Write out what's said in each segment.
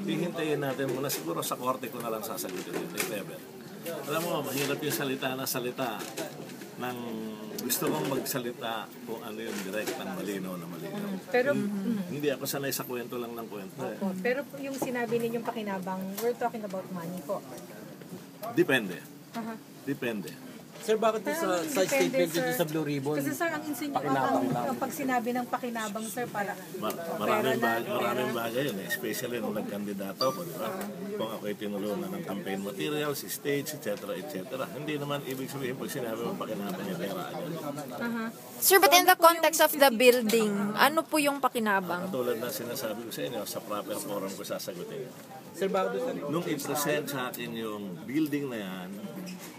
hihintayin natin muna. Siguro sa korte ko na lang sasagutin yun, if ever. Alam mo, mahirap yung salita na salita ng gusto kong magsalita kung ano yung direct ng malinaw na malinaw. Pero Hindi ako sanay sa kwento lang ng kwento. pero yung sinabi ninyong pakinabang, we're talking about money po. Depende. Aha. Depende. Sir, bakit sa statement dito sa Blue Ribbon? Kasi sir, ang pag sinabi ng pakinabang, sir, para Maraming bagay yun, especially nung nagkandidato ko, di ba? Kung ako'y tinulungan ng campaign materials, stage, etc. Hindi naman ibig sabihin pag sinabi mo pakinabang niya pera agad. Sir, but in the context of the building, ano po yung pakinabang? Katulad na sinasabi ko sa inyo, sa proper forum ko sasagutin. Sir, bakit Nung i-present sa akin yung building na yan,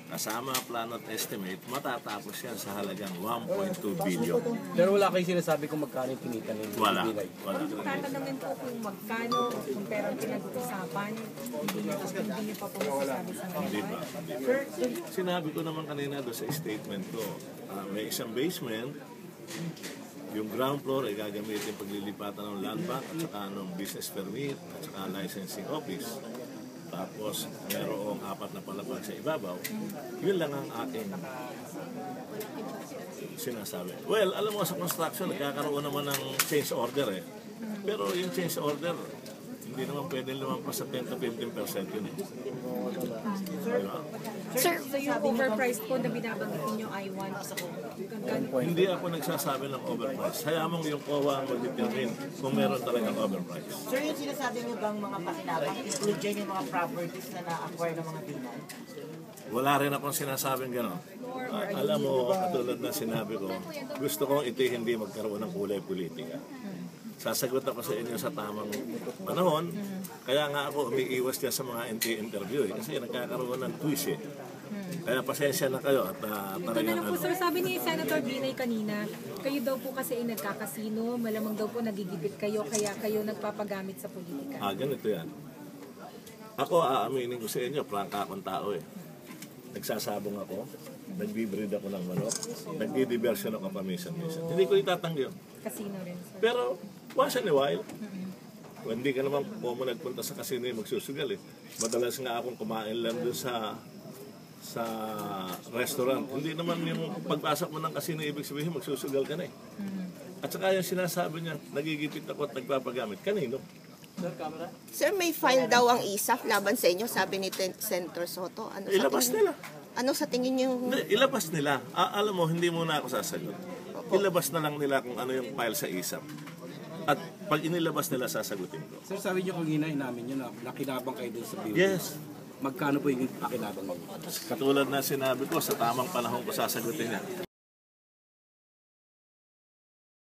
kasama plano at estimate, matatapos yan sa halagang 1.2 billion. Pero wala kayo sinasabi kung magkano yung kinita ninyo? Wala. tatanungin po kung magkano, kung perang pinag-uusapan, hindi niyo pa po masasabi sa Hindi ngayon. ba? Sir, sinabi ko naman kanina doon sa statement ko, may isang basement, yung ground floor ay gagamitin paglilipatan ng land bank at saka ng business permit at saka licensing office. Tapos mayroong 4 na palapag sa ibabaw. Yun lang ang aking sinasabi. Well, alam mo sa construction, nagkakaroon naman ng change order eh. Pero yung change order, hindi naman pwede lumampas sa 10 to 15% yun eh. Diba? Sir, so yung overpriced po na binabanggit ninyo I want, Hindi ako nagsasabi ng overprice. Hayaan mong yung COA ang mag-determine kung meron talagang overprice. Sir, yung sinasabi niyo bang mga pakinabang, include dyan yung mga properties na na-acquire ng mga binan? Wala rin akong sinasabing gano'n. Alam mo, katulad na sinabi ko, gusto kong ito hindi magkaroon ng kulay politika. Sasagot ako sa inyo sa tamang panahon, kaya nga ako umiiwas dyan sa mga interview kasi nagkakaroon ng twist eh. Kaya pasensya na kayo at talagang po, sir, sabi ni Senator Binay kanina, kayo daw po kasi ay nagkakasino, malamang daw po nagigipit kayo, kaya kayo nagpapagamit sa politika. Ganito yan. Ako, aaminin ko sa inyo, prangka akong tao eh. Nagsasabong ako, nagbibreed ako ng manok, nagdi-diversion ako paminsan-minsan. Hindi ko itatanggi yun. Casino rin, sir. Pero, once in a while, hindi ka naman po mo nagpunta sa casino yung magsusugal eh. Madalas nga akong kumain lang doon sa restaurant. Hindi naman yung pagpasok mo ng casino ibig sabihin magsusugal ka na eh. At saka yung sinasabi niya, nagigipit ako at nagpapagamit. Kanino? Sir, may file daw ang ISAF laban sa inyo, sabi ni Senator Soto. Ano sa Ilabas tingin, nila. Ano sa tingin niyo? Hindi, ilabas nila. Alam mo, hindi muna ako sasagot. Ilabas na lang nila kung ano yung file sa ISAP. At pag inilabas nila, sasagutin ko. Sir, sabi niyo kanina, inamin niyo na nakinabang kayo din sa building. Yes. Magkano po yung pakinabang mo? Katulad na sinabi ko, sa tamang panahon ko sasagutin niya.